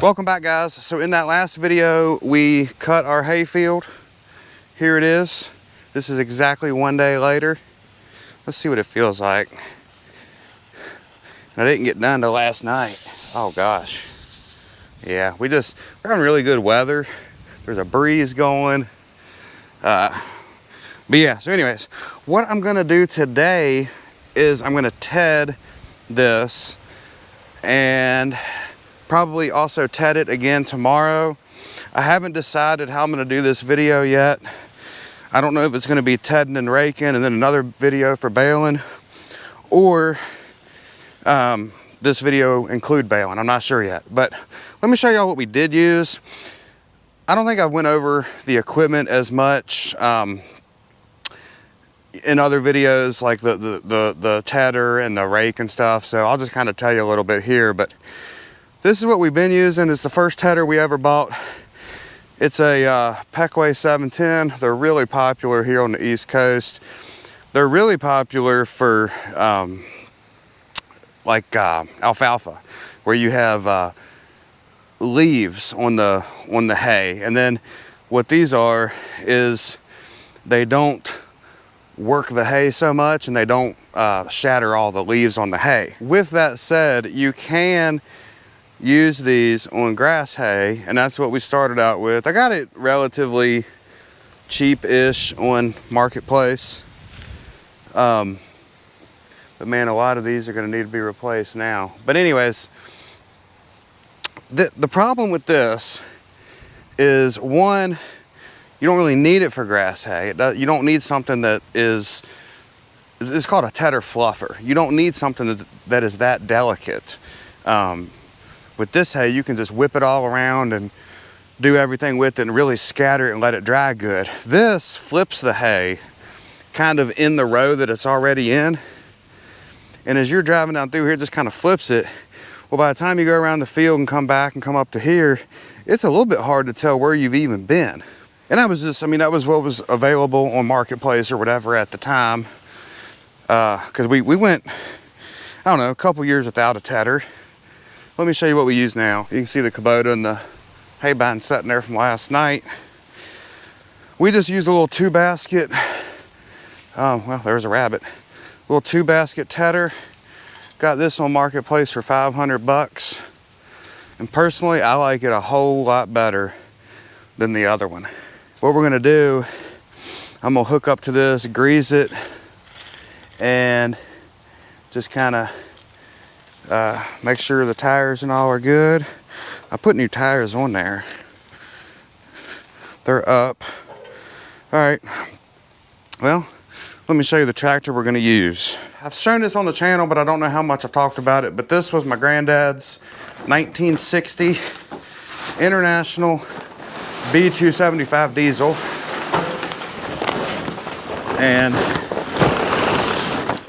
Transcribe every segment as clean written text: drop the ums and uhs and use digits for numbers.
Welcome back, guys. So in that last video, we cut our hay field. Here it is. This is exactly 1 day later. Let's see what it feels like. I didn't get done till last night. Oh gosh. Yeah, we're having really good weather. There's a breeze going. But yeah, so anyways, what I'm gonna do today is I'm gonna ted this and probably also ted it again tomorrow. I haven't decided how I'm gonna do this video yet. I don't know if it's gonna be tedding and raking and then another video for baling, or this video include baling. I'm not sure yet, but let me show y'all what we did use. I don't think I went over the equipment as much in other videos, like the tedder and the rake and stuff, so I'll just kind of tell you a little bit here. But this is what we've been using. It's the first tedder we ever bought. It's a Peckway 710. They're really popular here on the East Coast. They're really popular for alfalfa, where you have leaves on the hay. And then what these are is they don't work the hay so much, and they don't shatter all the leaves on the hay. With that said, you can use these on grass hay, and that's what we started out with. I got it relatively cheap-ish on Marketplace. But man, a lot of these are gonna need to be replaced now. But anyways, the problem with this is, one, you don't really need it for grass hay. You don't need something that it's called a tedder fluffer. You don't need something that is that delicate. With this hay, you can just whip it all around and do everything with it and really scatter it and let it dry good. This flips the hay kind of in the row that it's already in. And as you're driving down through here, it just kind of flips it. Well, by the time you go around the field and come back and come up to here, it's a little bit hard to tell where you've even been. And that was what was available on Marketplace or whatever at the time. Because we went, I don't know, a couple years without a tedder. Let me show you what we use now. You can see the Kubota and the hay bind sitting there from last night. We just used a little 2-basket. Oh, well, there's a rabbit. Little 2-basket tedder. Got this on Marketplace for 500 bucks. And personally, I like it a whole lot better than the other one. What we're gonna do, I'm gonna hook up to this, grease it, and just kind of make sure the tires and all are good. I put new tires on there. They're up. All right, well, let me show you the tractor we're gonna use. I've shown this on the channel, but I don't know how much I've talked about it, but this was my granddad's 1960 International B275 diesel. And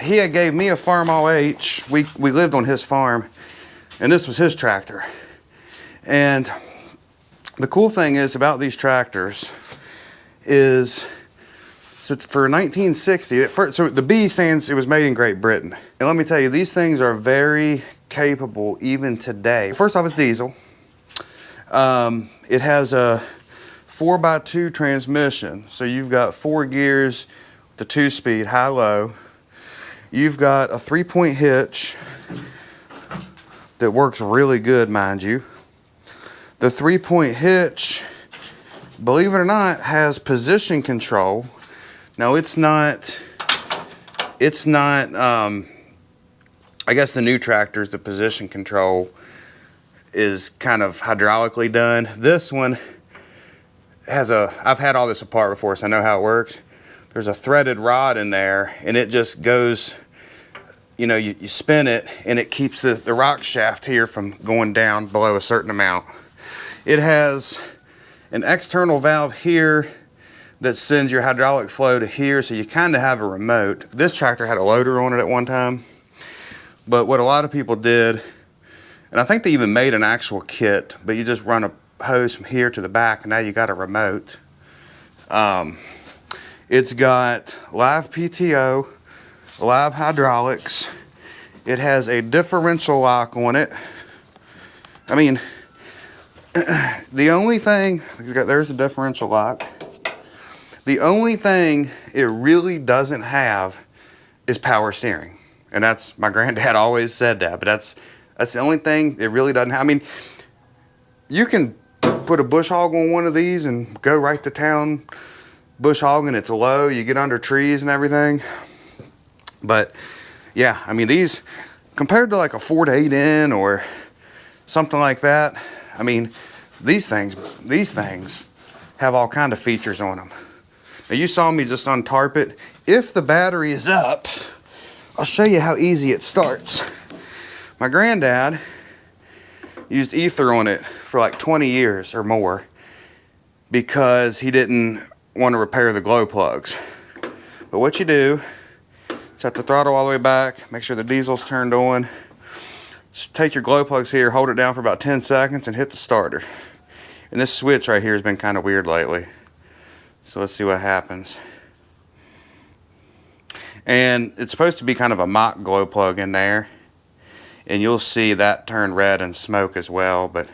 he had gave me a Farm All H. We lived on his farm, and this was his tractor. And the cool thing is about these tractors is, so for 1960, so the B stands, it was made in Great Britain. And let me tell you, these things are very capable even today. First off, it's diesel. It has a 4x2 transmission. So you've got 4 gears, the 2-speed, high-low. You've got a 3-point hitch that works really good, mind you. The 3-point hitch, believe it or not, has position control. Now it's not, I guess the new tractors, the position control is kind of hydraulically done. This one has I've had all this apart before, so I know how it works. There's a threaded rod in there, and it just goes, you know, you spin it, and it keeps the rock shaft here from going down below a certain amount. It has an external valve here that sends your hydraulic flow to here, so you kind of have a remote. This tractor had a loader on it at one time, but what a lot of people did, and I think they even made an actual kit, but you just run a hose from here to the back, and now you got a remote. It's got live PTO, live hydraulics. It has a differential lock on it. I mean, The only thing, there's the differential lock. The only thing it really doesn't have is power steering. And that's, my granddad always said that, but that's the only thing it really doesn't have. I mean, you can put a bush hog on one of these and go right to town bush hogging. It's low, you get under trees and everything. But yeah, I mean, these, compared to like a 4-to-8 or something like that, I mean, these things have all kind of features on them. Now, you saw me just untarp it. If the battery is up, I'll show you how easy it starts. My granddad used ether on it for like 20 years or more because he didn't want to repair the glow plugs. But what you do, set the throttle all the way back, make sure the diesel's turned on. Just take your glow plugs here, hold it down for about 10 seconds and hit the starter. And this switch right here has been kind of weird lately. So let's see what happens. And it's supposed to be kind of a mock glow plug in there. And you'll see that turn red and smoke as well, but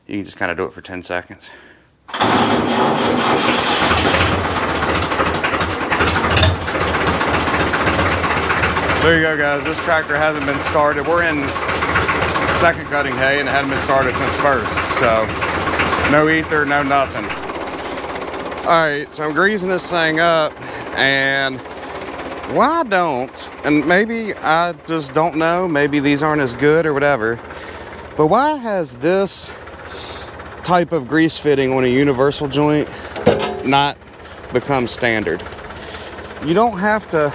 you can just kind of do it for 10 seconds. There you go, guys. This tractor hasn't been started. We're in second cutting hay and it hadn't been started since first. So no ether, no nothing. Alright, so I'm greasing this thing up, and why don't, and maybe I just don't know, maybe these aren't as good or whatever, but why has this type of grease fitting on a universal joint not become standard? You don't have to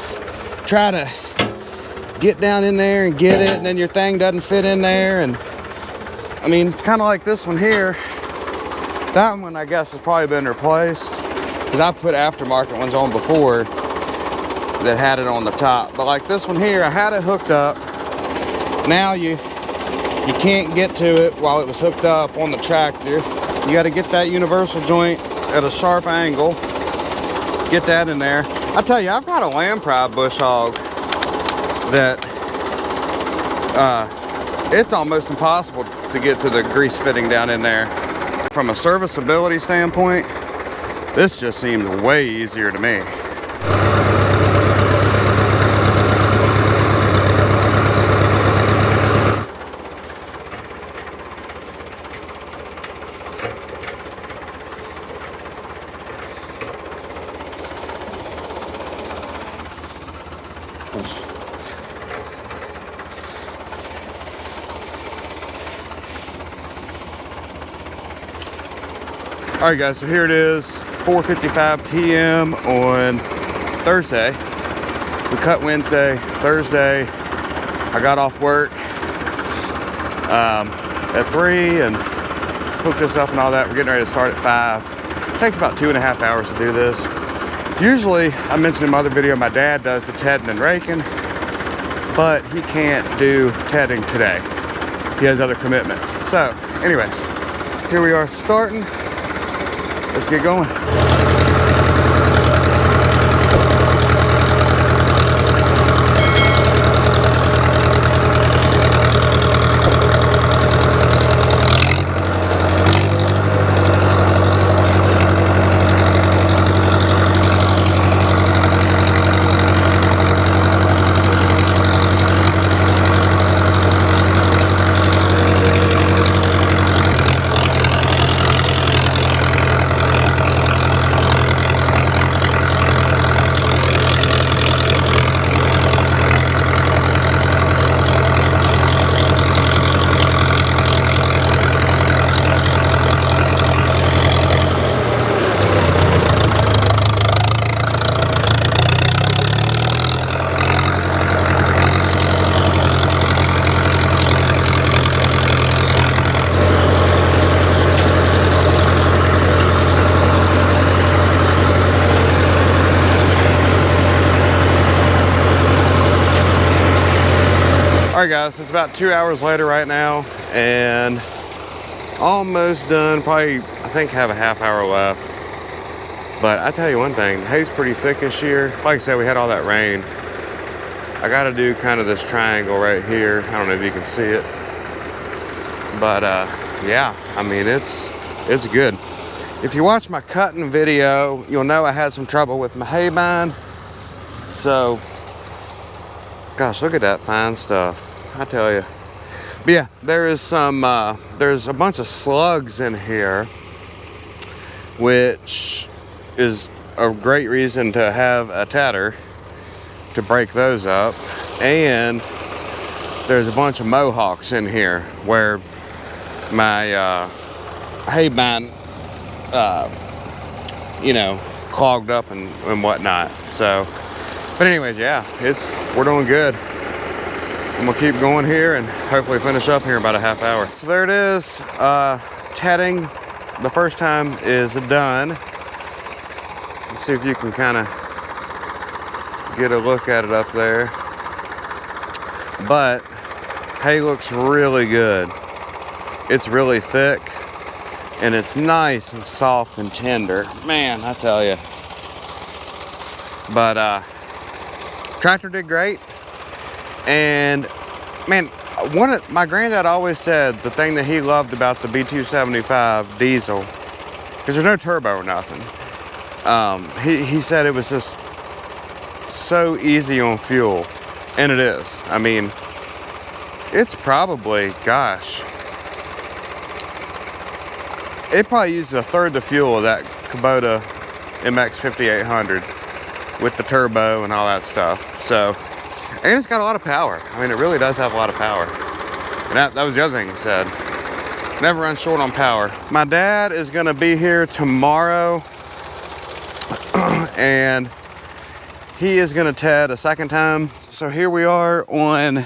try to get down in there and get it, and then your thing doesn't fit in there. And I mean, it's kind of like this one here. That one, I guess, has probably been replaced because I put aftermarket ones on before that had it on the top. But like this one here, I had it hooked up. Now you can't get to it while it was hooked up on the tractor. You got to get that universal joint at a sharp angle. Get that in there. I tell you, I've got a lamb pride bush hog that it's almost impossible to get to the grease fitting down in there. From a serviceability standpoint, this just seems way easier to me. All right, guys, so here it is, 4:55 p.m. on Thursday. We cut Wednesday. Thursday, I got off work at 3 and hooked this up and all that. We're getting ready to start at 5. It takes about 2.5 hours to do this. Usually, I mentioned in my other video, my dad does the tedding and raking, but he can't do tedding today. He has other commitments. So, anyways, here we are starting. Let's get going. All right, guys, it's about 2 hours later right now and almost done. Probably, I think, have a half hour left. But I tell you one thing, the hay's pretty thick this year. Like I said, we had all that rain. I got to do kind of this triangle right here. I don't know if you can see it. But yeah, I mean, it's good. If you watch my cutting video, you'll know I had some trouble with my hay bind. So, gosh, look at that fine stuff, I tell you. But yeah, there is some, there's a bunch of slugs in here, which is a great reason to have a tedder to break those up. And there's a bunch of mohawks in here where my hay bind, you know, clogged up and whatnot. So, but anyways, yeah, we're doing good. I'm gonna keep going here and hopefully finish up here in about a half hour. So there it is, tedding. The first time is done. Let's see if you can kind of get a look at it up there. But hay looks really good. It's really thick and it's nice and soft and tender. Man, I tell you. But tractor did great. And man, my granddad always said the thing that he loved about the B275 diesel, because there's no turbo or nothing. He said it was just so easy on fuel, and it is. I mean, it's probably, gosh, it probably uses a third the fuel of that Kubota MX 5800 with the turbo and all that stuff. So, and it's got a lot of power. I mean, it really does have a lot of power. And that was the other thing he said. Never run short on power. My dad is gonna be here tomorrow and he is gonna ted a second time. So here we are on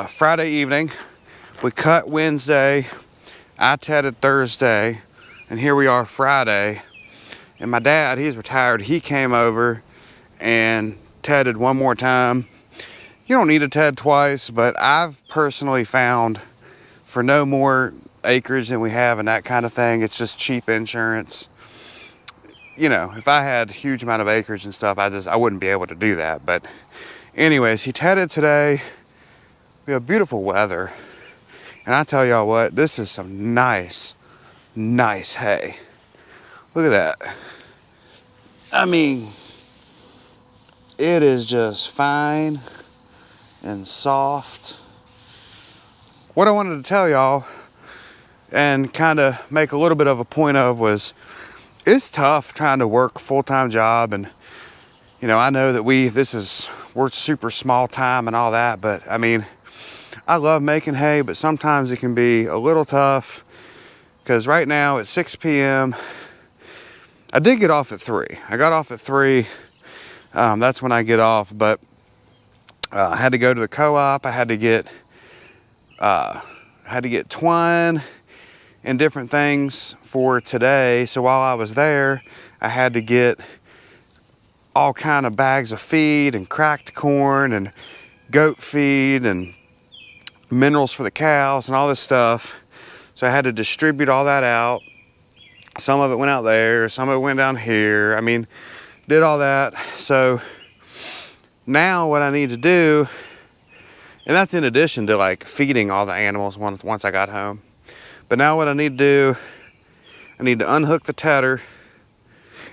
Friday evening. We cut Wednesday, I tedded Thursday, and here we are Friday. And my dad, he's retired, he came over and tedded one more time. You don't need to ted twice, but I've personally found for no more acreage than we have and that kind of thing, it's just cheap insurance. You know, if I had a huge amount of acreage and stuff, I wouldn't be able to do that. But anyways, he tedded today. We have beautiful weather. And I tell y'all what, this is some nice hay. Look at that. I mean, it is just fine and soft. What I wanted to tell y'all and kind of make a little bit of a point of was, it's tough trying to work a full-time job. And you know, I know that we're super small time and all that, but I mean, I love making hay, but sometimes it can be a little tough because right now it's 6 p.m. I did get off at 3. I got off at 3. That's when I get off, but I had to go to the co-op. I had to get twine and different things for today. So while I was there, I had to get all kind of bags of feed and cracked corn and goat feed and minerals for the cows and all this stuff. So I had to distribute all that out. Some of it went out there, some of it went down here. I mean, did all that. So now what I need to do, and that's in addition to like feeding all the animals once I got home. But now what I need to do, I need to unhook the tedder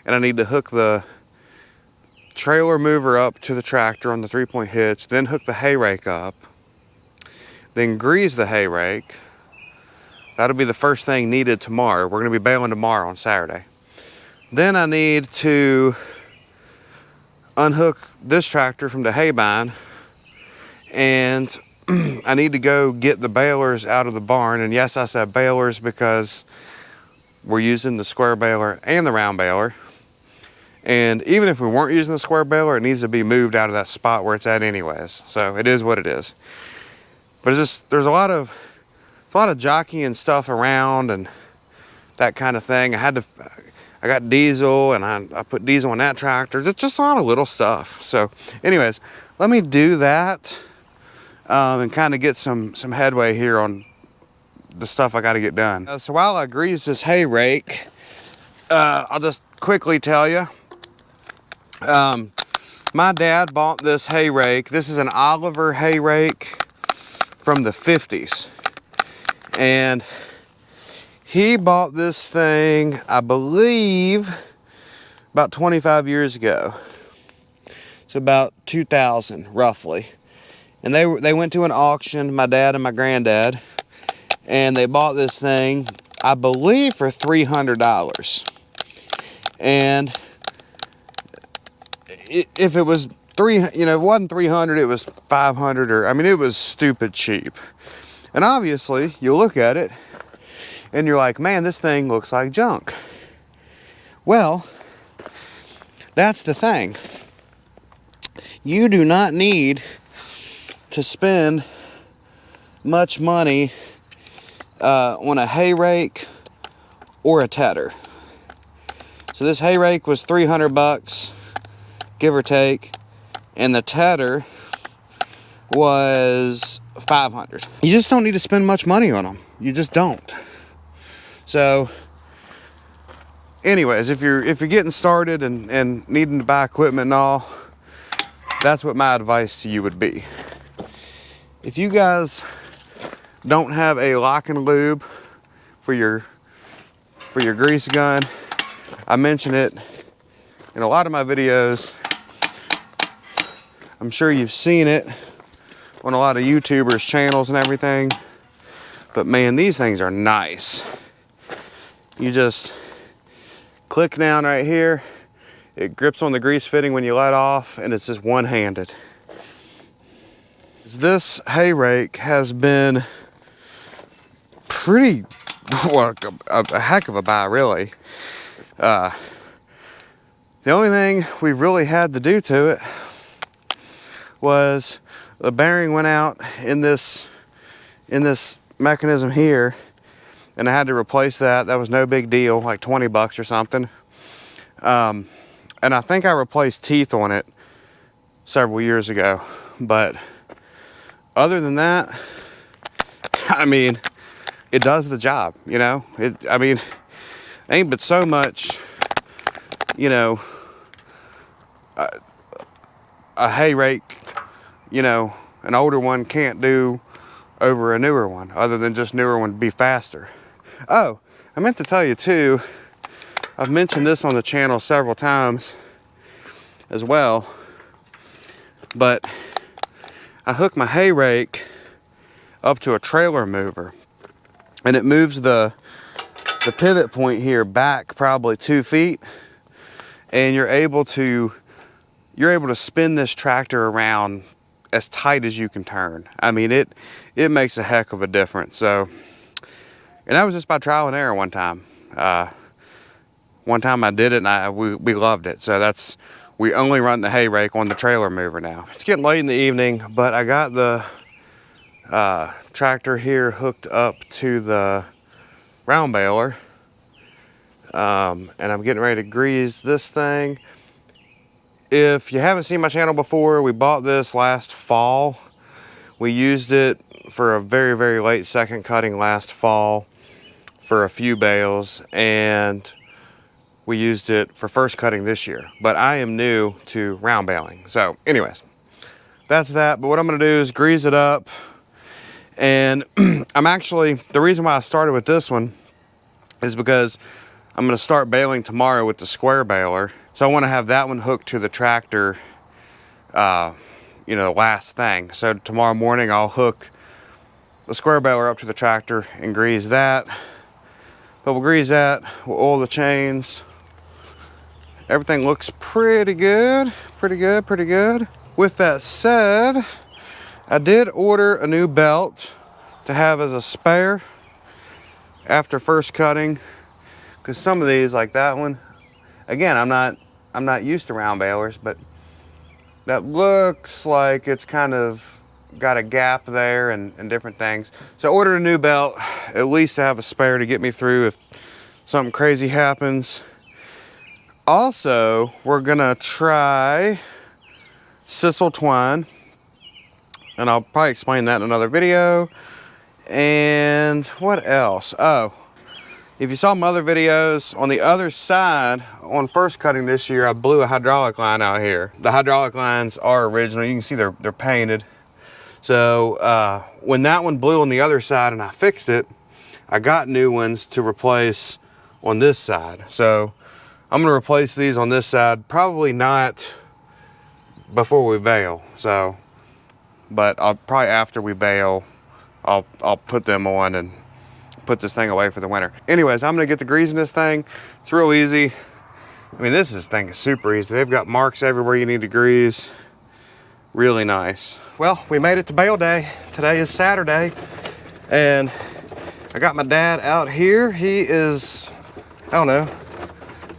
and I need to hook the trailer mover up to the tractor on the 3-point hitch, then hook the hay rake up, then grease the hay rake. That'll be the first thing needed tomorrow. We're gonna be baling tomorrow on Saturday. Then I need to unhook this tractor from the hay bind, and I need to go get the balers out of the barn. And yes, I said balers because we're using the square baler and the round baler. And even if we weren't using the square baler, it needs to be moved out of that spot where it's at anyways. So it is what it is. But it's just, there's a lot of jockeying stuff around and that kind of thing. I got diesel and I put diesel on that tractor. It's just a lot of little stuff. So anyways, let me do that and kind of get some headway here on the stuff I got to get done. So while I grease this hay rake, I'll just quickly tell you, my dad bought this hay rake. This is an Oliver hay rake from the 50s. And he bought this thing, I believe, about 25 years ago. It's about 2000, roughly. And they went to an auction, my dad and my granddad, and they bought this thing, I believe, for $300. And if it was it wasn't 300, it was 500, or I mean, it was stupid cheap. And obviously, you look at it and you're like, man, this thing looks like junk. Well, that's the thing. You do not need to spend much money on a hay rake or a tedder. So this hay rake was 300 bucks, give or take, and the tedder was 500. You just don't need to spend much money on them. You just don't. So anyways, if you're getting started and needing to buy equipment and all, that's what my advice to you would be. If you guys don't have a LockNLube for your grease gun, I mention it in a lot of my videos. I'm sure you've seen it on a lot of YouTubers' channels and everything. But man, these things are nice. You just click down right here. It grips on the grease fitting when you let off, and it's just one-handed. This hay rake has been pretty, well, a heck of a buy, really. The only thing we really had to do to it was the bearing went out in this mechanism here, and I had to replace that. That was no big deal, like 20 bucks or something. And I think I replaced teeth on it several years ago. But other than that, I mean, it does the job, you know? I mean, ain't but so much, you know, a hay rake, you know, an older one can't do over a newer one, other than just newer one be faster. Oh, I meant to tell you too, I've mentioned this on the channel several times as well, but I hook my hay rake up to a trailer mover, and it moves the pivot point here back probably 2 feet, and you're able to spin this tractor around as tight as you can turn. I mean, it makes a heck of a difference. So, and that was just by trial and error one time. One time I did it, and we loved it. So we only run the hay rake on the trailer mover now. It's getting late in the evening, but I got the tractor here hooked up to the round baler, and I'm getting ready to grease this thing. If you haven't seen my channel before, we bought this last fall. We used it for a very, very late second cutting last fall for a few bales, and we used it for first cutting this year. But I am new to round baling. So anyways, that's that. But what I'm gonna do is grease it up. And the reason why I started with this one is because I'm gonna start baling tomorrow with the square baler. So I wanna have that one hooked to the tractor, you know, last thing. So tomorrow morning I'll hook the square baler up to the tractor and grease that. But we'll grease that, we'll oil the chains. Everything looks pretty good, pretty good, pretty good. With that said, I did order a new belt to have as a spare after first cutting, because some of these, like that one, again, I'm not used to round balers, but that looks like it's kind of got a gap there and different things. So I ordered a new belt, at least to have a spare to get me through if something crazy happens. Also, we're gonna try sisal twine, and I'll probably explain that in another video. And what else? Oh, if you saw my other videos, on the other side, on first cutting this year, I blew a hydraulic line out here. The hydraulic lines are original. You can see they're painted. So when that one blew on the other side and I fixed it, I got new ones to replace on this side. So I'm gonna replace these on this side, probably not before we bale. So, but I'll probably after we bale, I'll put them on and put this thing away for the winter. Anyways, I'm gonna get the grease in this thing. It's real easy. I mean, this thing is super easy. They've got marks everywhere you need to grease. Really nice. Well, we made it to bale day. Today is Saturday, and I got my dad out here. He is, I don't know,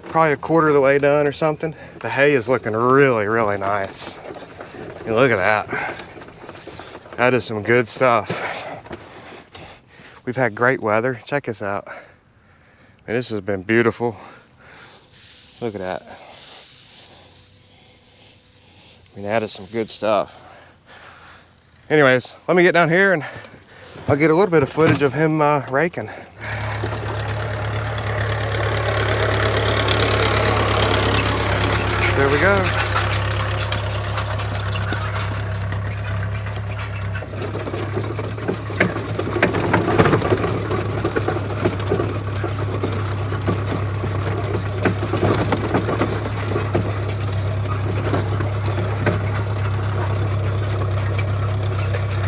probably a quarter of the way done or something. The hay is looking really, really nice. I mean, look at that. That is some good stuff. We've had great weather. Check this out. I mean, this has been beautiful. Look at that. I mean, that is some good stuff. Anyways, let me get down here and I'll get a little bit of footage of him raking. There we go.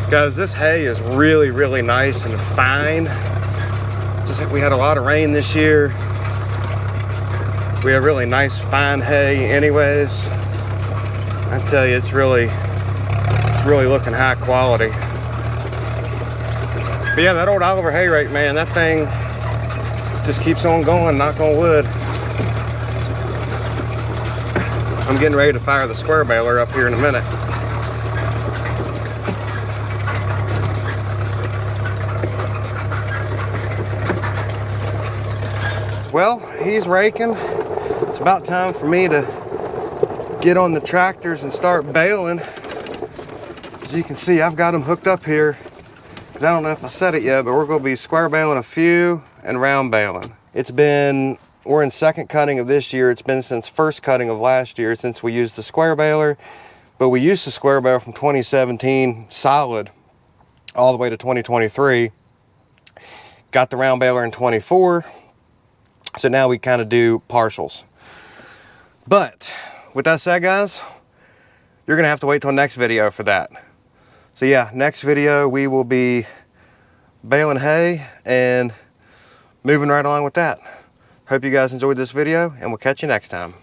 Guys, this hay is really, really nice and fine. We had a lot of rain this year. We have really nice, fine hay anyways. I tell you, it's really looking high quality. But yeah, that old Oliver hay rake, man, that thing just keeps on going, knock on wood. I'm getting ready to fire the square baler up here in a minute. Well, he's raking. It's about time for me to get on the tractors and start baling. As you can see, I've got them hooked up here. I don't know if I said it yet, but we're going to be square baling a few and round baling. We're in second cutting of this year. It's been since first cutting of last year since we used the square baler. But we used the square baler from 2017 solid all the way to 2023. Got the round baler in 24. So now we kind of do partials. But with that said, guys, you're gonna have to wait till next video for that. So yeah, next video we will be baling hay and moving right along with that. Hope you guys enjoyed this video, and we'll catch you next time.